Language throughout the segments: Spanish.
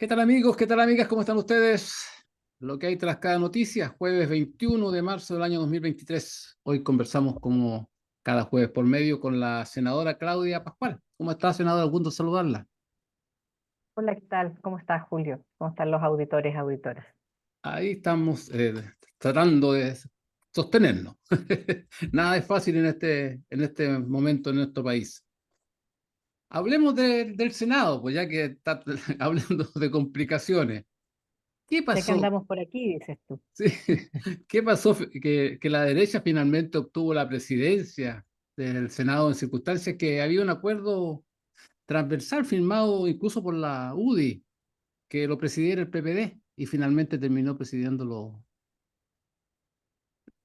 ¿Qué tal amigos? ¿Qué tal amigas? ¿Cómo están ustedes? Lo que hay tras cada noticia, jueves 21 de marzo del año 2023. Hoy conversamos como cada jueves por medio con la senadora Claudia Pascual. ¿Cómo está, senadora? Gusto saludarla. Hola, ¿qué tal? ¿Cómo estás, Julio? ¿Cómo están los auditores, auditoras? Ahí estamos tratando de sostenernos. Nada es fácil en este momento en nuestro país. Hablemos del Senado, pues ya que está hablando de complicaciones. ¿Qué Ya que pasó? andamos por aquí, dices tú. Sí. ¿Qué pasó? Que la derecha finalmente obtuvo la presidencia del Senado en circunstancias que había un acuerdo transversal firmado incluso por la UDI, que lo presidiera el PPD y finalmente terminó presidiéndolo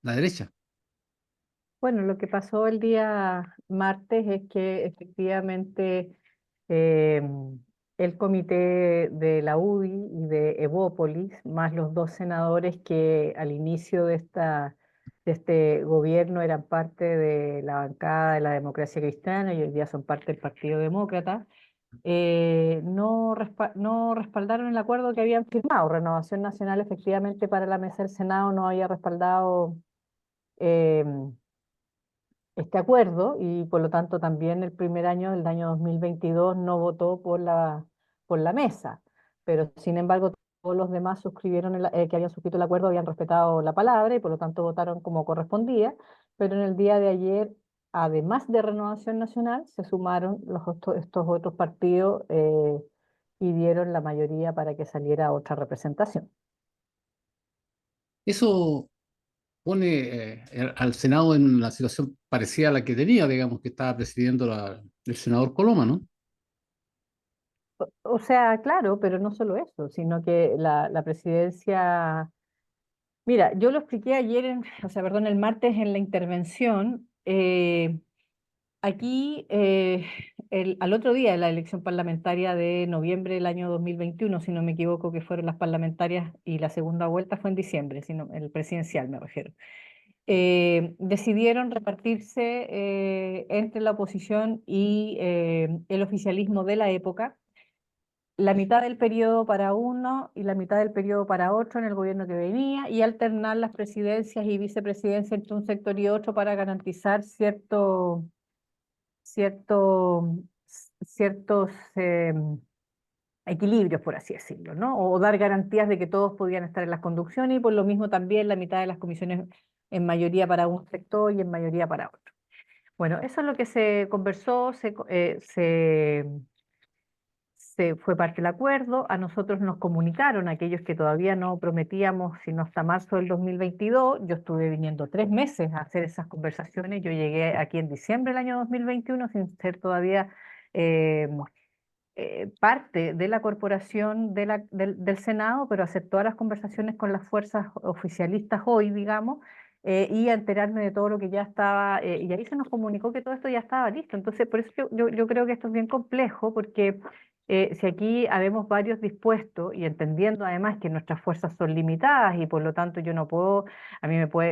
la derecha. Bueno, lo que pasó el día martes es que efectivamente eh, el comité de la UDI y de Evópolis, más los dos senadores que al inicio de este gobierno eran parte de la bancada de la democracia cristiana y hoy día son parte del Partido Demócrata, no respaldaron el acuerdo que habían firmado. Renovación Nacional efectivamente para la mesa del Senado no había respaldado eh, este acuerdo y por lo tanto también el primer año del año 2022 no votó por la mesa, pero sin embargo todos los demás que habían suscrito el acuerdo habían respetado la palabra y por lo tanto votaron como correspondía, pero en el día de ayer, además de Renovación Nacional, se sumaron estos otros partidos y dieron la mayoría para que saliera otra representación. Eso pone al Senado en una situación parecida a la que tenía, digamos, que estaba presidiendo el senador Coloma, ¿no? O sea, claro, pero no solo eso, sino que la presidencia. Mira, yo lo expliqué ayer, o sea, perdón, el martes en la intervención. Aquí, al otro día de la elección parlamentaria de noviembre del año 2021, si no me equivoco, que fueron las parlamentarias y la segunda vuelta fue en diciembre, sino el presidencial me refiero, decidieron repartirse entre la oposición y el oficialismo de la época la mitad del periodo para uno y la mitad del periodo para otro en el gobierno que venía y alternar las presidencias y vicepresidencias entre un sector y otro para garantizar cierto, ciertos equilibrios, por así decirlo, ¿no? O dar garantías de que todos podían estar en las conducciones y por lo mismo también la mitad de las comisiones en mayoría para un sector y en mayoría para otro. Bueno, eso es lo que se conversó, se fue parte del acuerdo. A nosotros nos comunicaron, aquellos que todavía no prometíamos, sino hasta marzo del 2022. Yo estuve viniendo 3 meses a hacer esas conversaciones. Yo llegué aquí en diciembre del año 2021 sin ser todavía eh, parte de la corporación del Senado, pero hacer todas las conversaciones con las fuerzas oficialistas hoy, digamos, y a enterarme de todo lo que ya estaba, y ahí se nos comunicó que todo esto ya estaba listo. Entonces, por eso yo creo que esto es bien complejo, porque si aquí habemos varios dispuestos y entendiendo además que nuestras fuerzas son limitadas y por lo tanto yo no puedo,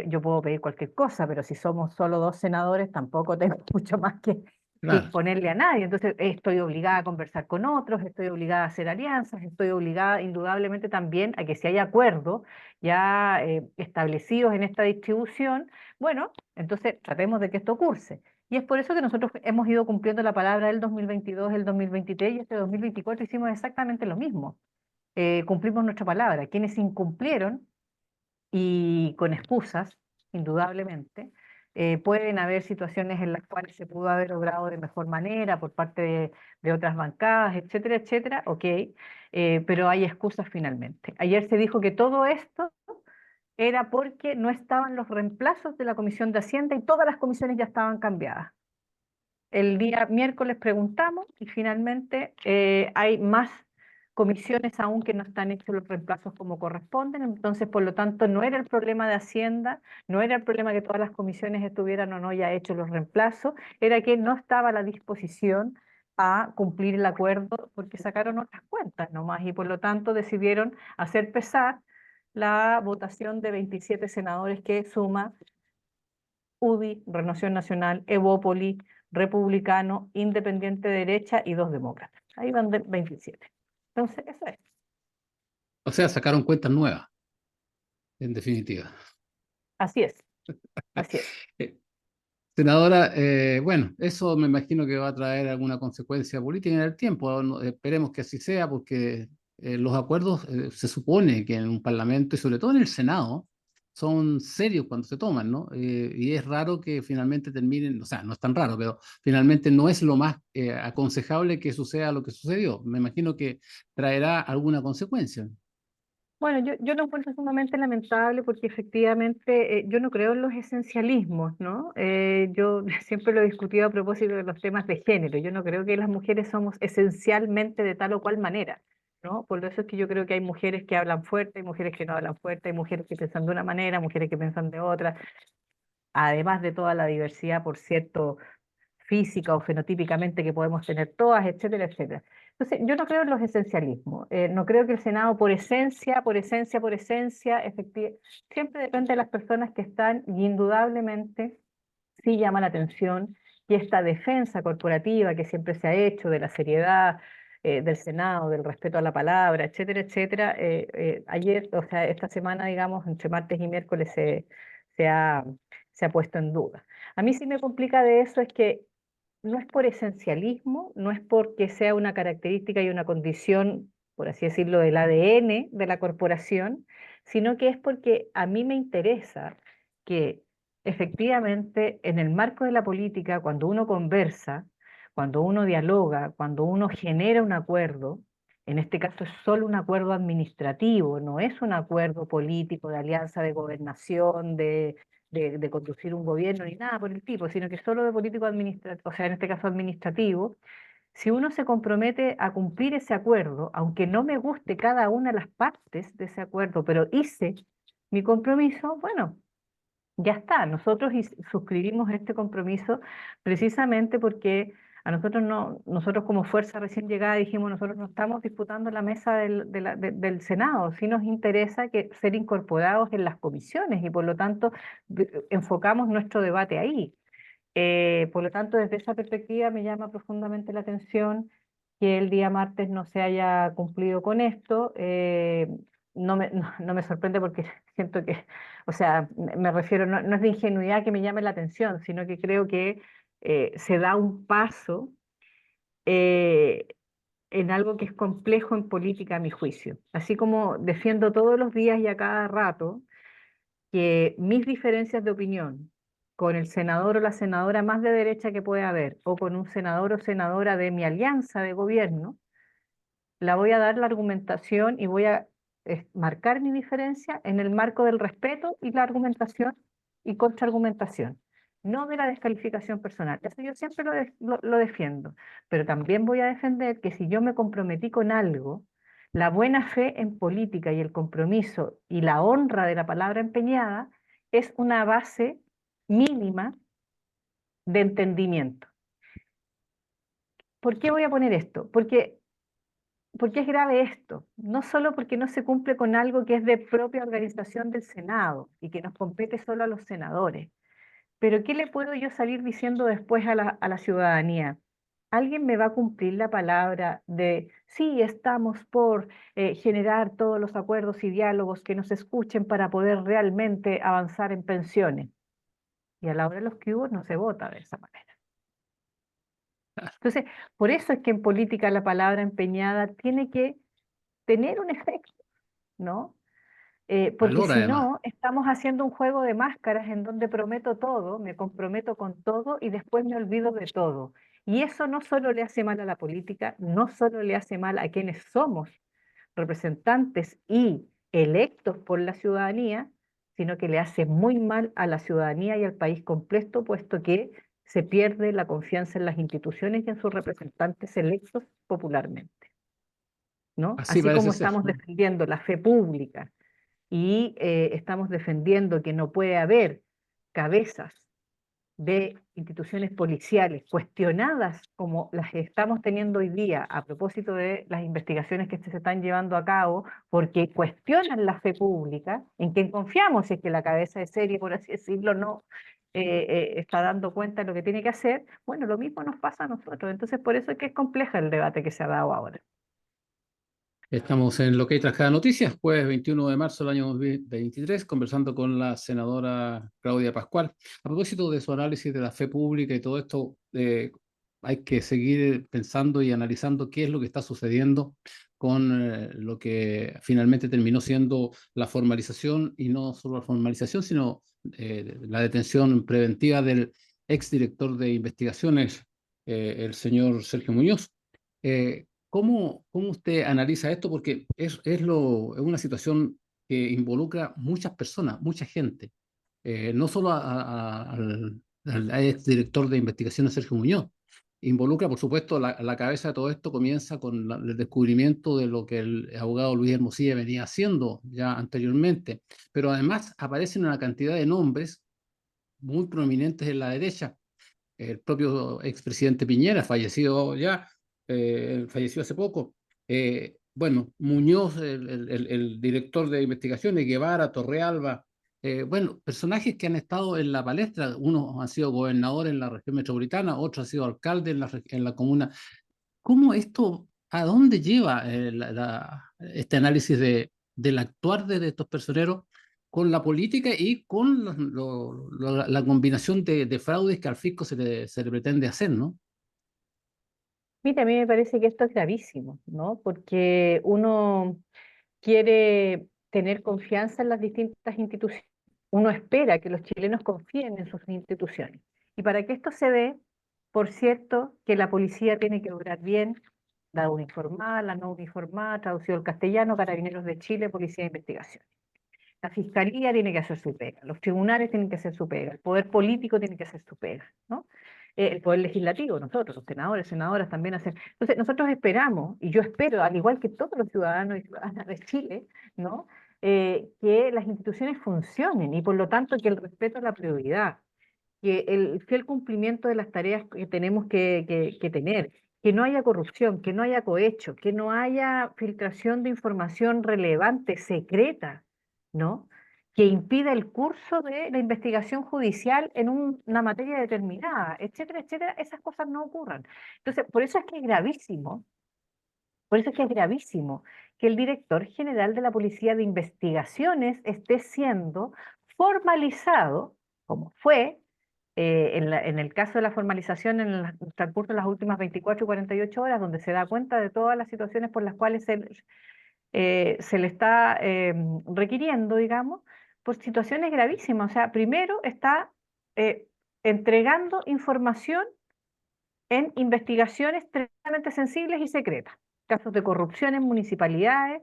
yo puedo pedir cualquier cosa, pero si somos solo dos senadores tampoco tengo mucho más que Claro. imponerle a nadie. Entonces, estoy obligada a conversar con otros, estoy obligada a hacer alianzas, estoy obligada indudablemente también a que si hay acuerdos ya establecidos en esta distribución, bueno, entonces tratemos de que esto curse. Y es por eso que nosotros hemos ido cumpliendo la palabra del 2022, el 2023 y este 2024 hicimos exactamente lo mismo. Cumplimos nuestra palabra. Quienes incumplieron y con excusas, indudablemente. Pueden haber situaciones en las cuales se pudo haber obrado de mejor manera por parte de otras bancadas, etcétera, etcétera, ok, pero hay excusas finalmente. Ayer se dijo que todo esto era porque no estaban los reemplazos de la Comisión de Hacienda y todas las comisiones ya estaban cambiadas. El día miércoles preguntamos y finalmente hay más comisiones aún que no están hechos los reemplazos como corresponden, entonces por lo tanto no era el problema de Hacienda, no era el problema que todas las comisiones estuvieran o no ya hechos los reemplazos, era que no estaba a la disposición a cumplir el acuerdo porque sacaron otras cuentas nomás y por lo tanto decidieron hacer pesar la votación de 27 senadores que suma UDI, Renovación Nacional, Evópoli, Republicano, Independiente de Derecha y dos demócratas. Ahí van de 27. Entonces, eso es. O sea, sacaron cuentas nuevas, en definitiva. Así es, así es. Eh, Senadora, bueno, eso me imagino que va a traer alguna consecuencia política en el tiempo. Esperemos que así sea, porque los acuerdos se supone que en un parlamento y sobre todo en el Senado son serios cuando se toman, ¿no? Y es raro que finalmente terminen, o sea, no es tan raro, pero finalmente no es lo más aconsejable que suceda lo que sucedió. Me imagino que traerá alguna consecuencia. Bueno, yo lo encuentro sumamente lamentable porque efectivamente yo no creo en los esencialismos, ¿no? Yo siempre lo he discutido a propósito de los temas de género. Yo no creo que las mujeres somos esencialmente de tal o cual manera, ¿no? Por eso es que yo creo que hay mujeres que hablan fuerte, hay mujeres que no hablan fuerte, hay mujeres que piensan de una manera, mujeres que piensan de otra, además de toda la diversidad, por cierto, física o fenotípicamente que podemos tener todas, etcétera, etcétera. Entonces, yo no creo en los esencialismos. No creo que el Senado por esencia, siempre depende de las personas que están y indudablemente sí llama la atención que esta defensa corporativa que siempre se ha hecho de la seriedad del Senado, del respeto a la palabra, etcétera, etcétera, ayer, o sea, esta semana, digamos, entre martes y miércoles se ha, se ha puesto en duda. A mí sí me complica de eso es que no es por esencialismo, no es porque sea una característica y una condición, por así decirlo, del ADN de la corporación, sino que es porque a mí me interesa que efectivamente en el marco de la política, cuando uno conversa, cuando uno dialoga, cuando uno genera un acuerdo, en este caso es solo un acuerdo administrativo, no es un acuerdo político de alianza de gobernación, de conducir un gobierno ni nada por el tipo, sino que solo de político administrativo, o sea, en este caso administrativo, si uno se compromete a cumplir ese acuerdo, aunque no me guste cada una de las partes de ese acuerdo, pero hice mi compromiso, bueno, ya está. Nosotros suscribimos este compromiso precisamente porque a nosotros no, nosotros como fuerza recién llegada dijimos, nosotros no estamos disputando la mesa del Senado, sí nos interesa que ser incorporados en las comisiones y por lo tanto enfocamos nuestro debate ahí. Por lo tanto, desde esa perspectiva me llama profundamente la atención que el día martes no se haya cumplido con esto. No me sorprende porque siento que, o sea, me refiero, no es de ingenuidad que me llame la atención, sino que creo que se da un paso eh, en algo que es complejo en política, a mi juicio. Así como defiendo todos los días y a cada rato que mis diferencias de opinión con el senador o la senadora más de derecha que pueda haber, o con un senador o senadora de mi alianza de gobierno, la voy a dar la argumentación y voy a marcar mi diferencia en el marco del respeto y la argumentación y contraargumentación, no de la descalificación personal. Eso yo siempre lo defiendo, pero también voy a defender que si yo me comprometí con algo, la buena fe en política y el compromiso y la honra de la palabra empeñada es una base mínima de entendimiento. ¿Por qué voy a poner esto? Porque es grave esto, no solo porque no se cumple con algo que es de propia organización del Senado y que nos compete solo a los senadores, pero ¿qué le puedo yo salir diciendo después a la ciudadanía? ¿Alguien me va a cumplir la palabra de sí, estamos por generar todos los acuerdos y diálogos que nos escuchen para poder realmente avanzar en pensiones? Y a la hora de los que hubo no se vota de esa manera. Entonces, por eso es que en política la palabra empeñada tiene que tener un efecto, ¿no? Porque Valor si además. no, estamos haciendo un juego de máscaras en donde prometo todo, me comprometo con todo y después me olvido de todo. Y eso no solo le hace mal a la política, no solo le hace mal a quienes somos representantes y electos por la ciudadanía, sino que le hace muy mal a la ciudadanía y al país completo, puesto que se pierde la confianza en las instituciones y en sus representantes electos popularmente, ¿no? Así Así parece como ser, estamos ¿no? defendiendo la fe pública y estamos defendiendo que no puede haber cabezas de instituciones policiales cuestionadas como las que estamos teniendo hoy día a propósito de las investigaciones que se están llevando a cabo, porque cuestionan la fe pública, en quien confiamos, si es que la cabeza de serie, por así decirlo, no está dando cuenta de lo que tiene que hacer, bueno, lo mismo nos pasa a nosotros. Entonces, por eso es que es compleja el debate que se ha dado ahora. Estamos en lo que hay tras cada noticias, jueves 21 de marzo del año 2023, conversando con la senadora Claudia Pascual. A propósito de su análisis de la fe pública y todo esto, hay que seguir pensando y analizando qué es lo que está sucediendo con lo que finalmente terminó siendo la formalización, y no solo la formalización, sino la detención preventiva del exdirector de investigaciones, el señor Sergio Muñoz. ¿Cómo usted analiza esto? Porque es una situación que involucra muchas personas, mucha gente. No solo al exdirector de investigaciones Sergio Muñoz. Involucra, por supuesto, la cabeza de todo esto comienza con el descubrimiento de lo que el abogado Luis Hermosilla venía haciendo ya anteriormente. Pero además aparecen una cantidad de nombres muy prominentes en la derecha. El propio expresidente Piñera, fallecido ya, falleció hace poco. Bueno, Muñoz, el director de investigaciones, Guevara, Torrealba, bueno, personajes que han estado en la palestra. Unos han sido gobernadores en la región metropolitana, otros han sido alcaldes en la comuna. ¿Cómo esto, a dónde lleva este análisis del actuar de estos personeros con la política y con la combinación de fraudes que al fisco se le pretende hacer, ¿no? Mira, a mí me parece que esto es gravísimo, ¿no? Porque uno quiere tener confianza en las distintas instituciones. Uno espera que los chilenos confíen en sus instituciones. Y para que esto se dé, por cierto, que la policía tiene que obrar bien, la uniformada, la no uniformada, traducido al castellano, Carabineros de Chile, Policía de Investigación. La fiscalía tiene que hacer su pega, los tribunales tienen que hacer su pega, el poder político tiene que hacer su pega, ¿no? El poder legislativo, nosotros, los senadores, senadoras también hacen. Entonces, nosotros esperamos, y yo espero, al igual que todos los ciudadanos y ciudadanas de Chile, ¿no? Que las instituciones funcionen y por lo tanto que el respeto a la prioridad, que el fiel cumplimiento de las tareas que tenemos que tener, que no haya corrupción, que no haya cohecho, que no haya filtración de información relevante, secreta, ¿no? Que impida el curso de la investigación judicial en una materia determinada, etcétera, etcétera, esas cosas no ocurran. Entonces, por eso es que es gravísimo, por eso es que es gravísimo que el director general de la Policía de Investigaciones esté siendo formalizado, como fue en el caso de la formalización en el transcurso de las últimas 24 y 48 horas, donde se da cuenta de todas las situaciones por las cuales se le está requiriendo, digamos, por situaciones gravísimas. O sea, primero está eh, entregando información en investigaciones tremendamente sensibles y secretas. Casos de corrupción en municipalidades,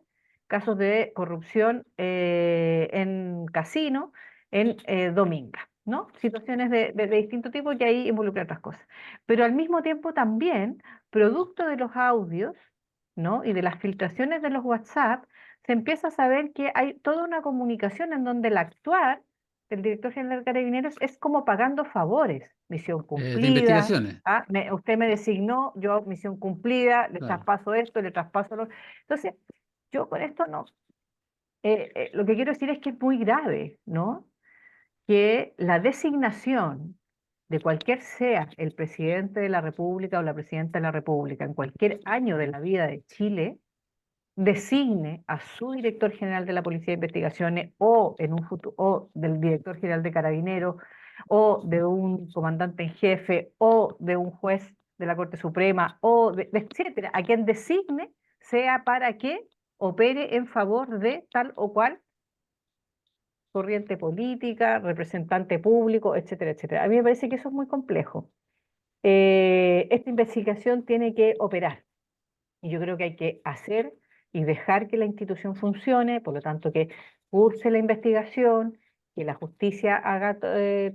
casos de corrupción en casinos, en domingas, ¿no? Situaciones de distinto tipo que ahí involucran otras cosas. Pero al mismo tiempo también, producto de los audios, ¿no? Y de las filtraciones de los WhatsApp, se empieza a saber que hay toda una comunicación en donde el actuar del director general de Carabineros es como pagando favores, misión De cumplida, investigaciones, usted me designó, yo misión cumplida, le claro. traspaso esto, le traspaso lo. Entonces, yo con esto no, lo que quiero decir es que es muy grave, ¿no? Que la designación de cualquier sea el presidente de la República o la presidenta de la República en cualquier año de la vida de Chile, designe a su director general de la Policía de Investigaciones o en un futuro o del director general de Carabineros o de un comandante en jefe o de un juez de la Corte Suprema o etcétera, a quien designe sea para que opere en favor de tal o cual corriente política, representante público, etcétera, etcétera. A mí me parece que eso es muy complejo. Esta investigación tiene que operar. Y yo creo que hay que hacer y dejar que la institución funcione, por lo tanto que curse la investigación, que la justicia haga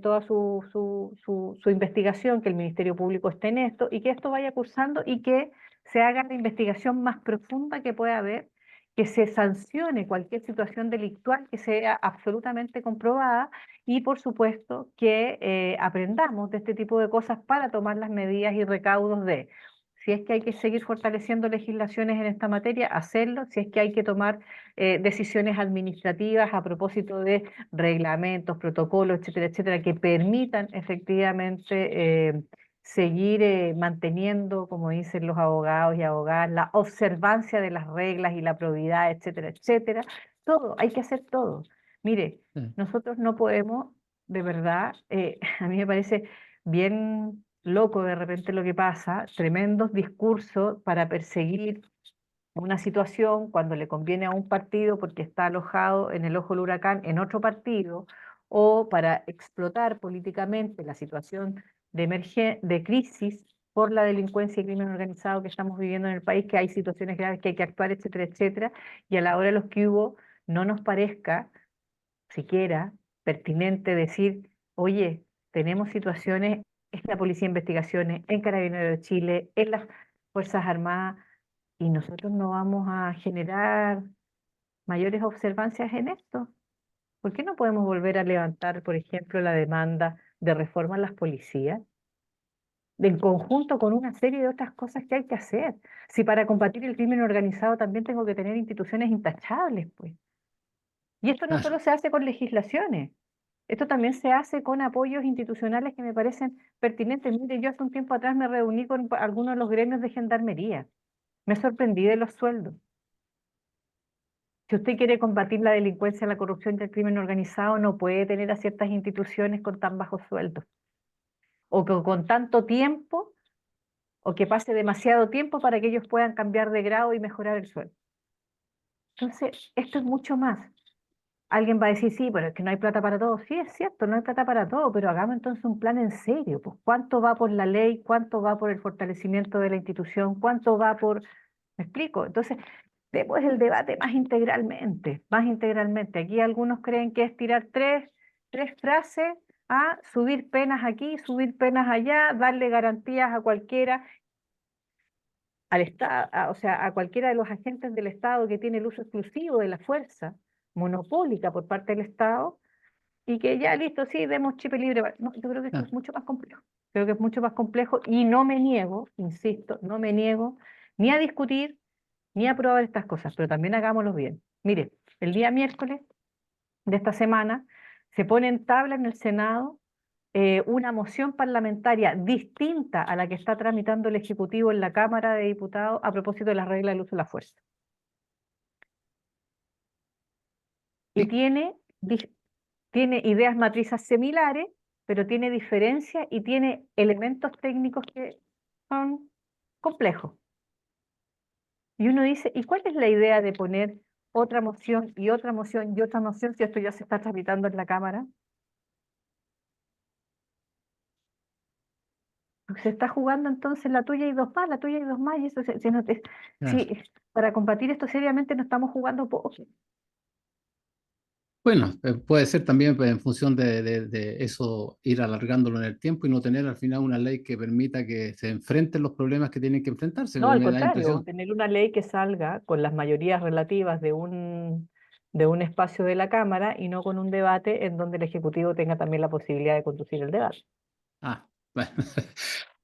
toda su investigación, que el Ministerio Público esté en esto y que esto vaya cursando y que se haga la investigación más profunda que pueda haber, que se sancione cualquier situación delictual que sea absolutamente comprobada y por supuesto que aprendamos de este tipo de cosas para tomar las medidas y recaudos de si es que hay que seguir fortaleciendo legislaciones en esta materia, hacerlo. Si es que hay que tomar decisiones administrativas a propósito de reglamentos, protocolos, etcétera, etcétera, que permitan efectivamente seguir manteniendo, como dicen los abogados y abogadas, la observancia de las reglas y la probidad, etcétera, etcétera. Todo, hay que hacer todo. Mire, Sí. nosotros no podemos, de verdad, a mí me parece bien loco de repente lo que pasa, tremendos discursos para perseguir una situación cuando le conviene a un partido porque está alojado en el ojo del huracán en otro partido, o para explotar políticamente la situación de crisis por la delincuencia y crimen organizado que estamos viviendo en el país, que hay situaciones graves que hay que actuar, etcétera, etcétera, y a la hora de los que hubo no nos parezca siquiera pertinente decir, oye, tenemos situaciones en la Policía de Investigaciones, en Carabineros de Chile, en las Fuerzas Armadas, y nosotros no vamos a generar mayores observancias en esto. ¿Por qué no podemos volver a levantar, por ejemplo, la demanda de reforma a las policías, en conjunto con una serie de otras cosas que hay que hacer? Si para combatir el crimen organizado también tengo que tener instituciones intachables, pues. Y esto no Claro. solo se hace con legislaciones, esto también se hace con apoyos institucionales que me parecen pertinentes. Mire, yo hace un tiempo atrás me reuní con algunos de los gremios de gendarmería. Me sorprendí de los sueldos. Si usted quiere combatir la delincuencia, la corrupción y el crimen organizado, no puede tener a ciertas instituciones con tan bajos sueldos, o con tanto tiempo, o que pase demasiado tiempo para que ellos puedan cambiar de grado y mejorar el sueldo. Entonces, esto es mucho más. Alguien va a decir, sí, pero es que no hay plata para todo. Sí, es cierto, no hay plata para todo, pero hagamos entonces un plan en serio. Pues, ¿cuánto va por la ley? ¿Cuánto va por el fortalecimiento de la institución? ¿Cuánto va por... ¿Me explico? Entonces, demos el debate más integralmente, más integralmente. Aquí algunos creen que es tirar tres frases a subir penas aquí, subir penas allá, darle garantías a cualquiera, al Estado, o sea, a cualquiera de los agentes del Estado que tiene el uso exclusivo de la fuerza monopólica por parte del Estado, y que ya listo, sí, demos chip libre. No, yo creo que esto Ah, es mucho más complejo. Creo que es mucho más complejo y no me niego, insisto, no me niego ni a discutir ni a aprobar estas cosas, pero también hagámoslo bien. Mire, el día miércoles de esta semana se pone en tabla en el Senado una moción parlamentaria distinta a la que está tramitando el Ejecutivo en la Cámara de Diputados a propósito de las reglas del uso de la fuerza. Y sí. tiene ideas matrices similares, pero tiene diferencias y tiene elementos técnicos que son complejos. Y uno dice, ¿y cuál es la idea de poner otra moción y otra moción y otra moción si esto ya se está tramitando en la Cámara? Se está jugando entonces la tuya y dos más, la tuya y dos más, y eso Claro. sí, para combatir esto seriamente no estamos jugando poco. Bueno, puede ser también pues, en función de eso ir alargándolo en el tiempo y no tener al final una ley que permita que se enfrenten los problemas que tienen que enfrentarse. No, al Me da contrario, impresión. tener una ley que salga con las mayorías relativas de un espacio de la Cámara y no con un debate en donde el Ejecutivo tenga también la posibilidad de conducir el debate. Ah, bueno.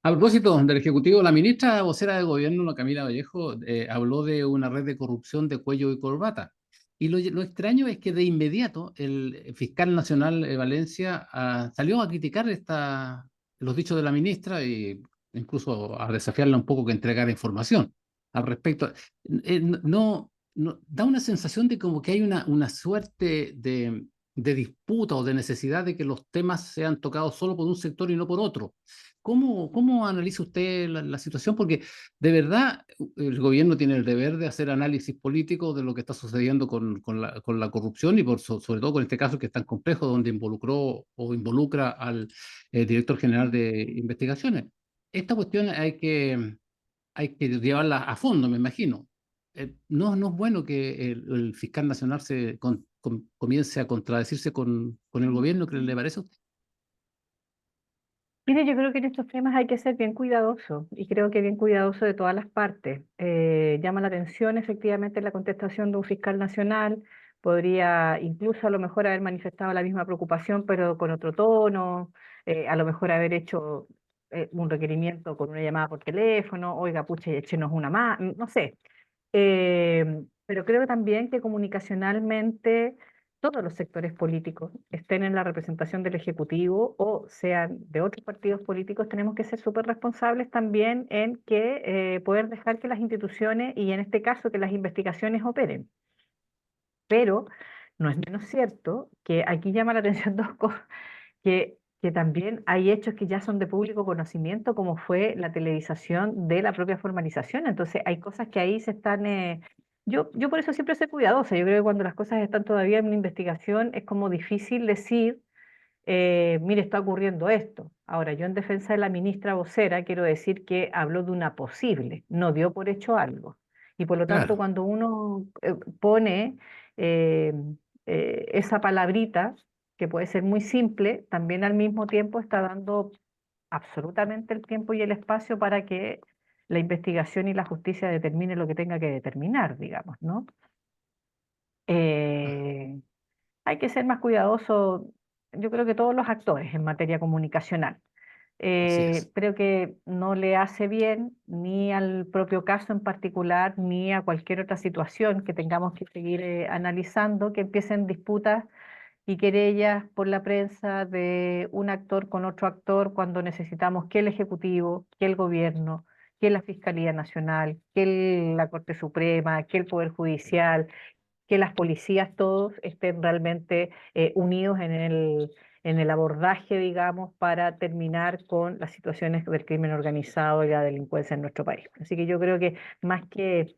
A propósito del Ejecutivo, la ministra vocera de Gobierno, la Camila Vallejo, habló de una red de corrupción de cuello y corbata. Y lo extraño es que de inmediato el fiscal nacional de Valencia salió a criticar los dichos de la ministra e incluso a desafiarla un poco que entregara información al respecto. Da una sensación de como que hay una suerte de disputa o de necesidad de que los temas sean tocados solo por un sector y no por otro. ¿Cómo analiza usted la situación? Porque de verdad el gobierno tiene el deber de hacer análisis político de lo que está sucediendo con la corrupción y sobre todo con este caso que es tan complejo, donde involucró o involucra al director general de investigaciones. Esta cuestión hay que llevarla a fondo, me imagino. No es bueno que el fiscal nacional comience a contradecirse con el gobierno, ¿qué le parece a usted? Mire, yo creo que en estos temas hay que ser bien cuidadoso y creo que bien cuidadoso de todas las partes. Llama la atención efectivamente la contestación de un fiscal nacional, podría incluso a lo mejor haber manifestado la misma preocupación pero con otro tono, a lo mejor haber hecho un requerimiento con una llamada por teléfono, oiga, pucha, échenos una más, no sé. Pero creo también que comunicacionalmente todos los sectores políticos, estén en la representación del Ejecutivo o sean de otros partidos políticos, tenemos que ser súper responsables también en que poder dejar que las instituciones y en este caso que las investigaciones operen. Pero no es menos cierto que aquí llama la atención dos cosas, que también hay hechos que ya son de público conocimiento, como fue la televisación de la propia formalización. Entonces hay cosas que ahí se están... yo por eso siempre soy cuidadosa. Yo creo que cuando las cosas están todavía en una investigación es como difícil decir, mire, está ocurriendo esto. Ahora, yo en defensa de la ministra vocera quiero decir que habló de una posible, no dio por hecho algo. Y por lo tanto, Claro, cuando uno pone eh, esa palabrita, que puede ser muy simple, también al mismo tiempo está dando absolutamente el tiempo y el espacio para que la investigación y la justicia determine lo que tenga que determinar, digamos, ¿no? Eh, hay que ser más cuidadoso, yo creo que todos los actores en materia comunicacional. así es. Creo que no le hace bien ni al propio caso en particular, ni a cualquier otra situación que tengamos que seguir analizando, que empiecen disputas y querellas por la prensa de un actor con otro actor cuando necesitamos que el Ejecutivo, que el Gobierno, que la Fiscalía Nacional, que la Corte Suprema, que el Poder Judicial, que las policías todos estén realmente unidos en el abordaje, digamos, para terminar con las situaciones del crimen organizado y la delincuencia en nuestro país. Así que yo creo que más que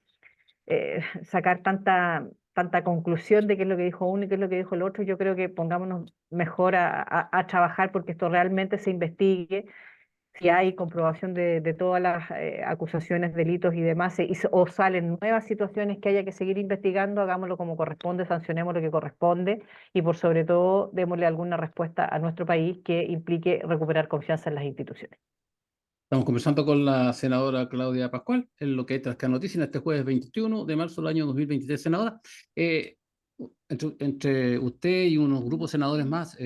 sacar tanta conclusión de qué es lo que dijo uno y qué es lo que dijo el otro, yo creo que pongámonos mejor a trabajar porque esto realmente se investigue, si hay comprobación de todas las acusaciones, delitos y demás, o salen nuevas situaciones que haya que seguir investigando, hagámoslo como corresponde, sancionemos lo que corresponde y por sobre todo démosle alguna respuesta a nuestro país que implique recuperar confianza en las instituciones. Estamos conversando con la senadora Claudia Pascual en lo que es Trascar Noticias en este jueves 21 de marzo del año 2023. Senadora, eh, entre usted y unos grupos de senadores más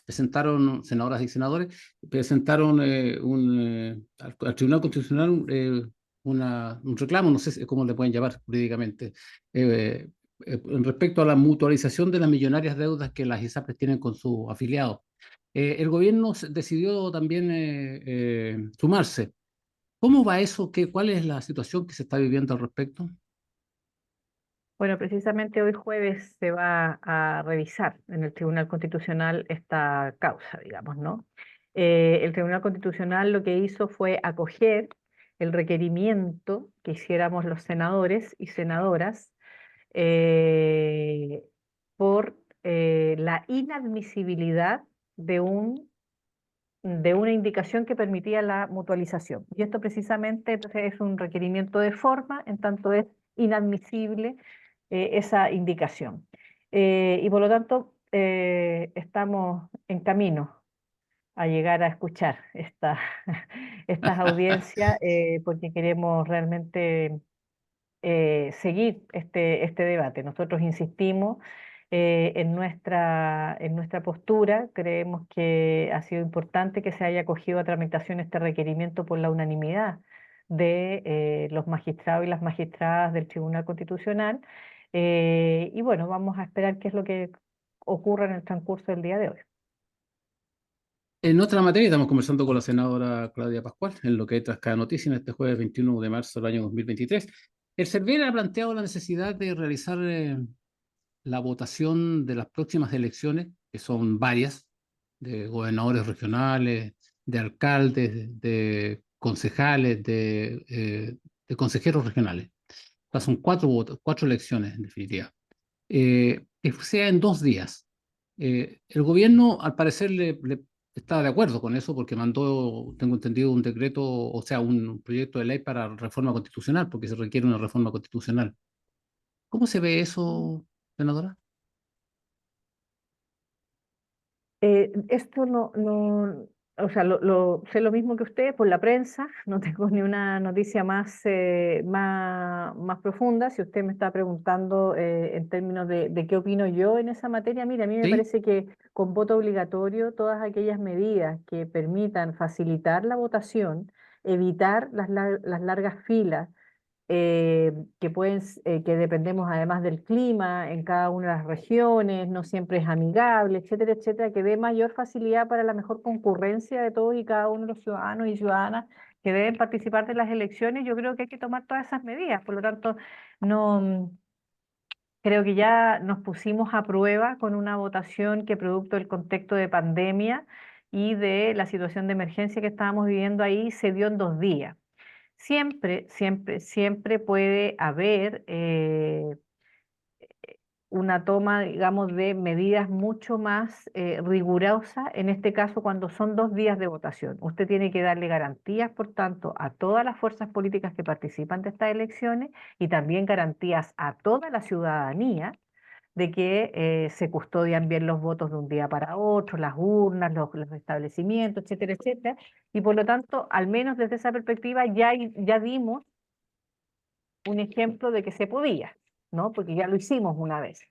presentaron, senadoras y senadores, presentaron al Tribunal Constitucional un reclamo, no sé cómo le pueden llamar jurídicamente, eh, respecto a la mutualización de las millonarias deudas que las ISAPRES tienen con sus afiliados. El gobierno decidió también sumarse. ¿Cómo va eso? ¿Cuál es la situación que se está viviendo al respecto? Bueno, precisamente hoy jueves se va a revisar en el Tribunal Constitucional esta causa, digamos, ¿no? El Tribunal Constitucional lo que hizo fue acoger el requerimiento que hiciéramos los senadores y senadoras eh, por la inadmisibilidad de de una indicación que permitía la mutualización. Y esto precisamente entonces es un requerimiento de forma, en tanto es inadmisible esa indicación. Y por lo tanto, estamos en camino a llegar a escuchar estas audiencias porque queremos realmente seguir este debate. Nosotros insistimos en nuestra postura, creemos que ha sido importante que se haya acogido a tramitación este requerimiento por la unanimidad de los magistrados y las magistradas del Tribunal Constitucional. Y bueno, vamos a esperar qué es lo que ocurra en el transcurso del día de hoy. En otra materia, estamos conversando con la senadora Claudia Pascual en lo que es Trascada Noticias en este jueves 21 de marzo del año 2023. El CERVEL ha planteado la necesidad de realizar la votación de las próximas elecciones, que son varias, de gobernadores regionales, de alcaldes, de concejales, de consejeros regionales. O sea, son cuatro votos, cuatro elecciones en definitiva. Que sea en 2 días. El gobierno, al parecer, le está de acuerdo con eso porque mandó, tengo entendido, un decreto, o sea, un proyecto de ley para reforma constitucional, porque se requiere una reforma constitucional. ¿Cómo se ve eso, senadora? Esto o sea, sé lo mismo que usted por la prensa, no tengo ni una noticia más profunda. Si usted me está preguntando en términos de qué opino yo en esa materia, mire, a mí me Sí. parece que con voto obligatorio todas aquellas medidas que permitan facilitar la votación, evitar las largas filas, que que dependemos además del clima en cada una de las regiones, no siempre es amigable, etcétera, etcétera, que dé mayor facilidad para la mejor concurrencia de todos y cada uno de los ciudadanos y ciudadanas que deben participar de las elecciones. Yo creo que hay que tomar todas esas medidas, por lo tanto, no. Creo que ya nos pusimos a prueba con una votación que producto del contexto de pandemia y de la situación de emergencia que estábamos viviendo ahí se dio en 2 días. Siempre, siempre, siempre puede haber una toma, digamos, de medidas mucho más rigurosas, en este caso cuando son 2 días de votación. Usted tiene que darle garantías, por tanto, a todas las fuerzas políticas que participan de estas elecciones y también garantías a toda la ciudadanía de que se custodian bien los votos de un día para otro, las urnas, los establecimientos, etcétera, etcétera. Y por lo tanto, al menos desde esa perspectiva, ya dimos un ejemplo de que se podía, ¿no? Porque ya lo hicimos una vez.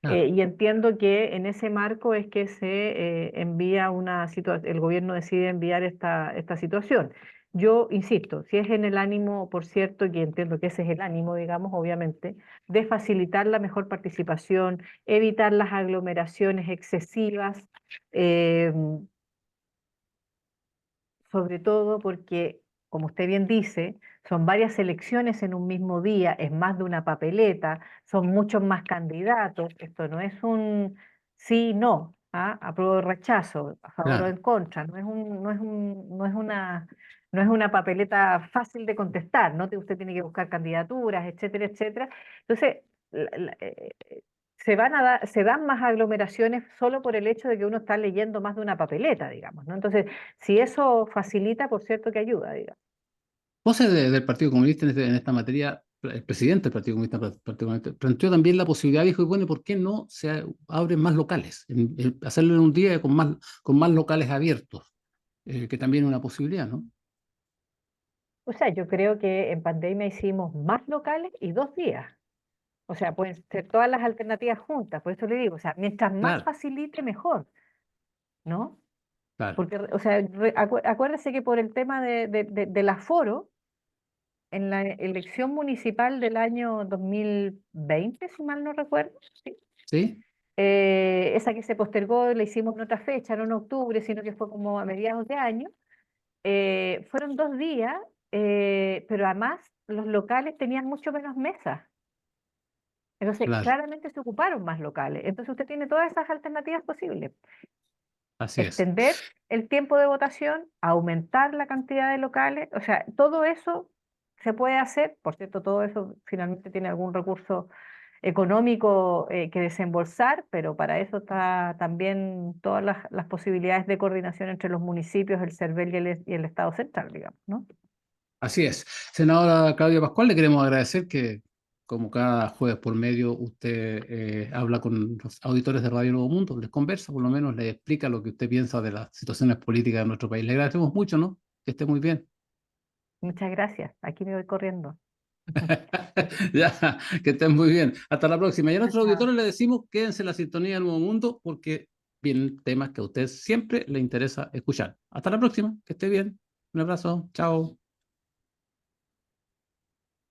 Claro. Y entiendo que en ese marco es que se envía una situación, el gobierno decide enviar esta situación. Yo insisto, si es en el ánimo, por cierto, y entiendo que ese es el ánimo, digamos, obviamente, de facilitar la mejor participación, evitar las aglomeraciones excesivas, eh, sobre todo porque, como usted bien dice, son varias elecciones en un mismo día, es más de una papeleta, son muchos más candidatos, esto no es un sí, no, ¿ah? Apruebo o rechazo, a favor o Claro. en contra, no es una papeleta fácil de contestar, ¿no? Usted tiene que buscar candidaturas, etcétera, etcétera. Entonces, se dan más aglomeraciones solo por el hecho de que uno está leyendo más de una papeleta, digamos, ¿no? Entonces, si eso facilita, por cierto que ayuda, digamos. Voces del Partido Comunista en esta materia, el presidente del Partido Comunista planteó también la posibilidad, dijo, bueno, ¿por qué no se abren más locales? Hacerlo en un día con más locales abiertos, que también es una posibilidad, ¿no? O sea, yo creo que en pandemia hicimos más locales y 2 días. O sea, pueden ser todas las alternativas juntas, por eso le digo, o sea, mientras más Claro, facilite, mejor, ¿no? claro. Porque, o sea, acuérdese que por el tema del aforo, en la elección municipal del año 2020, si mal no recuerdo, ¿sí? ¿Sí? Esa que se postergó la hicimos en otra fecha, no en octubre, sino que fue como a mediados de año. Fueron 2 días, pero además los locales tenían mucho menos mesas. Entonces, Claro. claramente se ocuparon más locales. Entonces, usted tiene todas esas alternativas posibles. Así es. Extender el tiempo de votación, aumentar la cantidad de locales, o sea, todo eso se puede hacer. Por cierto, todo eso finalmente tiene algún recurso económico que desembolsar, pero para eso está también todas las posibilidades de coordinación entre los municipios, el CERVEL y el Estado central, digamos, ¿no? Así es. Senadora Claudia Pascual, le queremos agradecer que, como cada jueves por medio, usted habla con los auditores de Radio Nuevo Mundo, les conversa, por lo menos les explica lo que usted piensa de las situaciones políticas de nuestro país. Le agradecemos mucho, ¿no? Que esté muy bien. Muchas gracias. Aquí me voy corriendo. Ya, que estén muy bien. Hasta la próxima. Y a Chao, nuestros chao. auditores les decimos, quédense en la sintonía del Nuevo Mundo porque vienen temas que a usted siempre le interesa escuchar. Hasta la próxima. Que esté bien. Un abrazo. Chao.